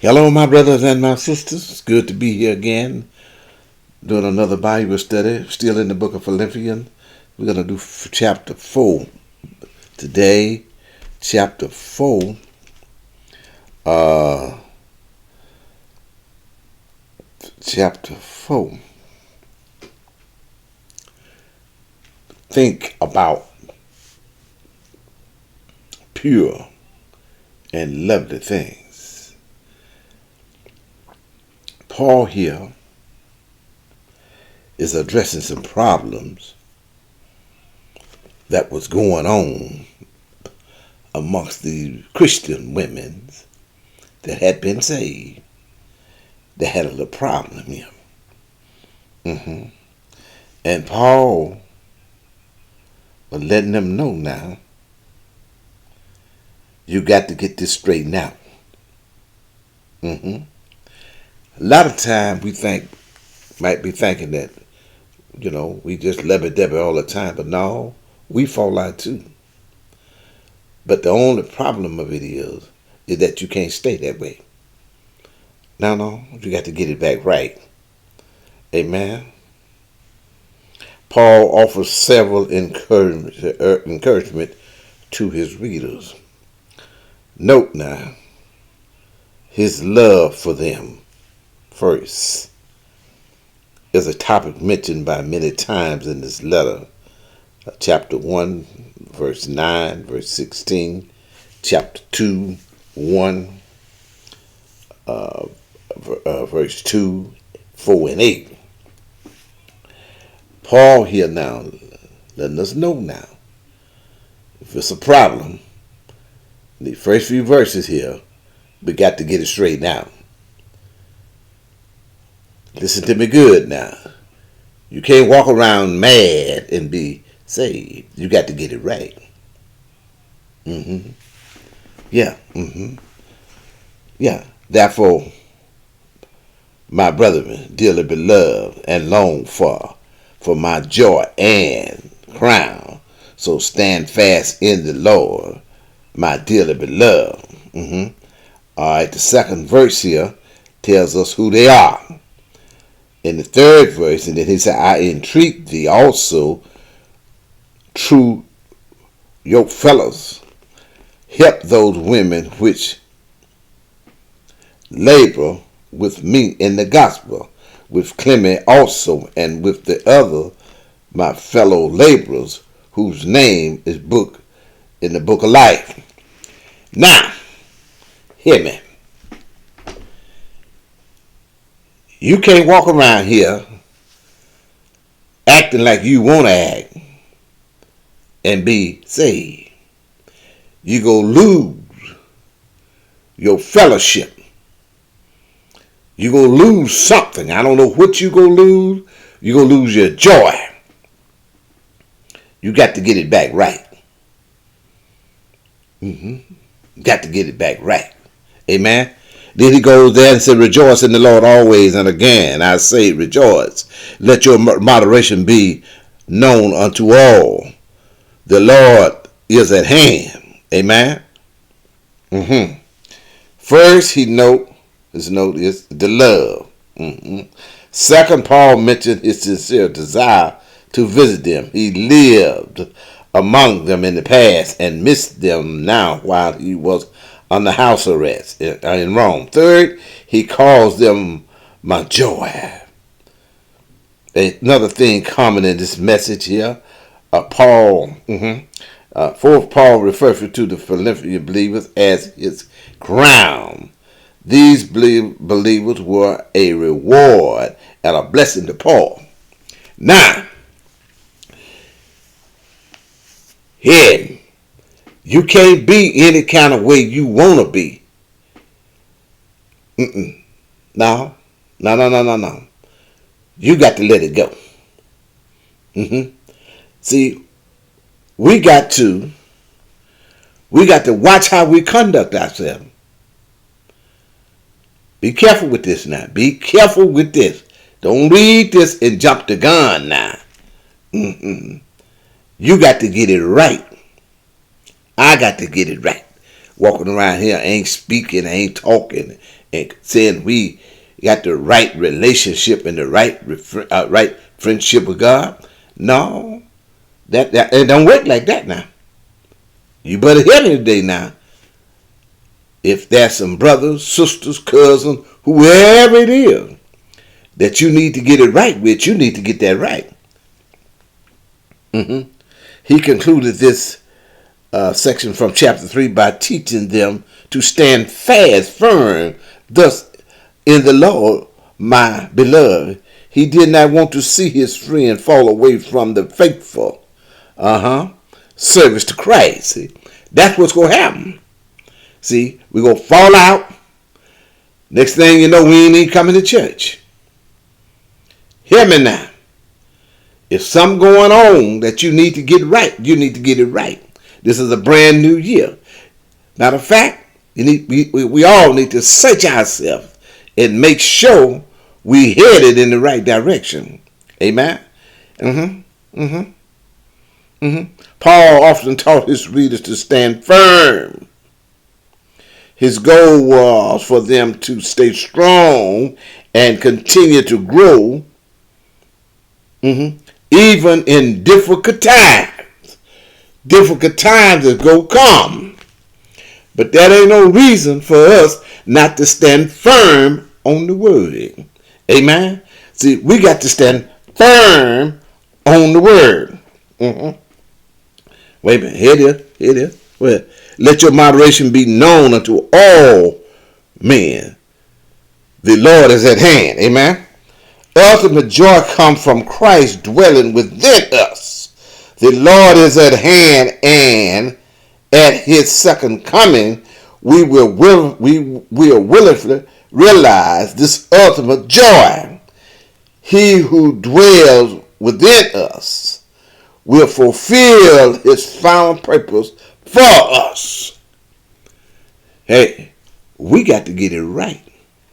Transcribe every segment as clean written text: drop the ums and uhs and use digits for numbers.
Hello, my brothers and my sisters. It's good to be here again, doing another Bible study, still in the book of Philippians. We're going to do chapter 4 today. Chapter 4. Chapter 4. Think about pure and lovely things. Paul here is addressing some problems that was going on amongst the Christian women that had been saved. They had a little problem here. And Paul was letting them know now, you got to get this straightened out. A lot of times we might be thinking that, we just levy-debby all the time. But no, we fall out too. But the only problem of it is that you can't stay that way. No, you got to get it back right. Amen. Paul offers several encouragement to his readers. Note now his love for them first is a topic mentioned by many times in this letter. Chapter 1, verse 9, verse 16. Chapter 2, 1, verse 2, 4, and 8. Paul here now letting us know now, if it's a problem, the first few verses here, we got to get it straightened out. Listen to me good now. You can't walk around mad and be saved. You got to get it right. Yeah. Therefore, my brethren, dearly beloved and longed for my joy and crown. So stand fast in the Lord, my dearly beloved. All right, the second verse here tells us who they are. In the third verse, and then he said, I entreat thee also, true yoke fellows, help those women which labor with me in the gospel, with Clement also, and with the other my fellow laborers, whose name is book in the book of life. Now, hear me. You can't walk around here acting like you want to act and be saved. You go lose your fellowship. You go lose something. I don't know what you go lose. You go lose your joy. You got to get it back right. Got to get it back right. Amen. Then he goes there and said, rejoice in the Lord always, and again I say rejoice. Let your moderation be known unto all. The Lord is at hand. Amen. First, his note is the love. Second, Paul mentioned his sincere desire to visit them. He lived among them in the past and missed them now while he was under house arrest in Rome. Third, he calls them my joy. Another thing common in this message here, Paul, fourth, Paul refers to the Philippian believers as his crown. These believers were a reward and a blessing to Paul. Now, here, you can't be any kind of way you want to be. No. You got to let it go. See, we got to watch how we conduct ourselves. Be careful with this now. Be careful with this. Don't read this and jump the gun now. You got to get it right. I got to get it right. walking around here ain't speaking, ain't talking, and saying we got the right relationship and the right friendship with God. No, that it don't work like that now. You better hear me today now. If there's some brothers, sisters, cousins, whoever it is that you need to get it right with, you need to get that right. He concluded this section from chapter 3 by teaching them to stand fast, firm, thus in the Lord, my beloved. He did not want to see his friend fall away from the faithful service to Christ. See, that's what's going to happen. See, we're going to fall out. Next thing you know, we ain't even coming to church. Hear me now. If something going on that you need to get right, you need to get it right. This is a brand new year. Matter of fact, we all need to search ourselves and make sure we headed in the right direction. Amen? Paul often taught his readers to stand firm. His goal was for them to stay strong and continue to grow even in difficult times. Difficult times is going to come. But that ain't no reason for us not to stand firm on the word. Amen? See, we got to stand firm on the word. Wait a minute. Here it is. Well, let your moderation be known unto all men. The Lord is at hand. Amen? Ultimate joy comes from Christ dwelling within us. The Lord is at hand, and at his second coming, we will willingly realize this ultimate joy. He who dwells within us will fulfill his final purpose for us. Hey, we got to get it right.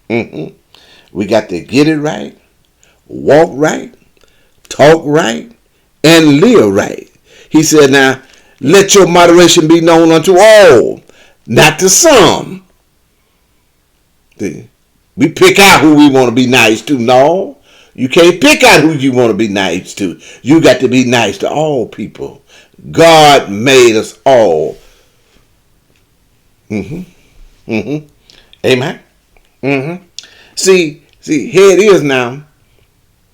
We got to get it right, walk right, talk right, and live right. He said, now, let your moderation be known unto all, not to some. We pick out who we want to be nice to. No, you can't pick out who you want to be nice to. You got to be nice to all people. God made us all. Amen. See, here it is now.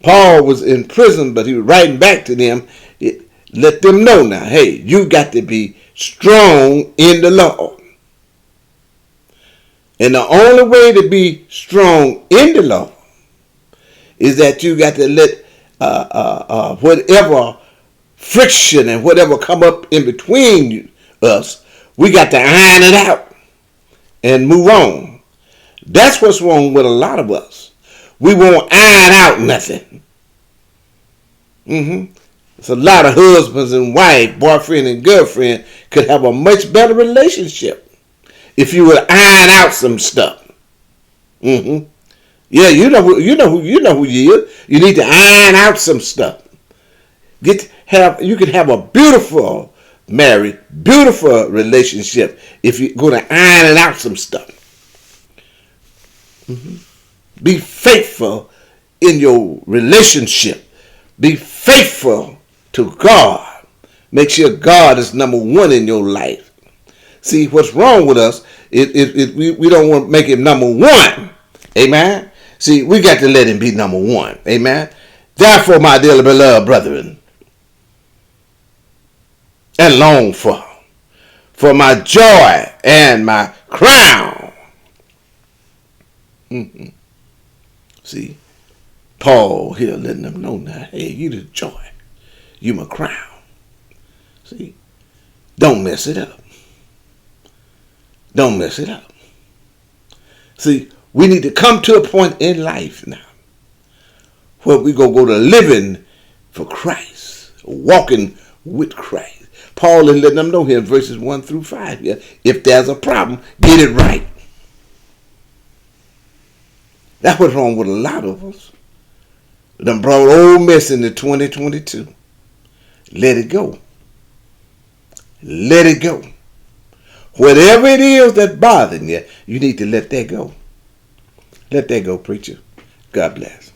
Paul was in prison, but he was writing back to them. Let them know now, hey, you got to be strong in the Lord. And the only way to be strong in the Lord is that you got to let whatever friction and whatever come up in between us, we got to iron it out and move on. That's what's wrong with a lot of us. We won't iron out nothing. It's a lot of husbands and wives, boyfriend and girlfriend could have a much better relationship if you would iron out some stuff. Yeah, you know who you is. You need to iron out some stuff. You can have a beautiful marriage, beautiful relationship if you're going to iron out some stuff. Be faithful in your relationship. Be faithful to God. Make sure God is number one in your life. See, what's wrong with us is we don't want to make him number one. Amen? See, we got to let him be number one. Amen? Therefore, my dearly beloved brethren, and long for my joy and my crown. See, Paul here letting them know now, hey, you the joy. You my crown. See, don't mess it up. Don't mess it up. See, we need to come to a point in life now where we go to living for Christ, walking with Christ. Paul is letting them know here in verses 1 through 5 here, if there's a problem, get it right. That's what's wrong with a lot of us. Done brought old mess into 2022. Let it go. Let it go. Whatever it is that's bothering you, you need to let that go. Let that go, preacher. God bless.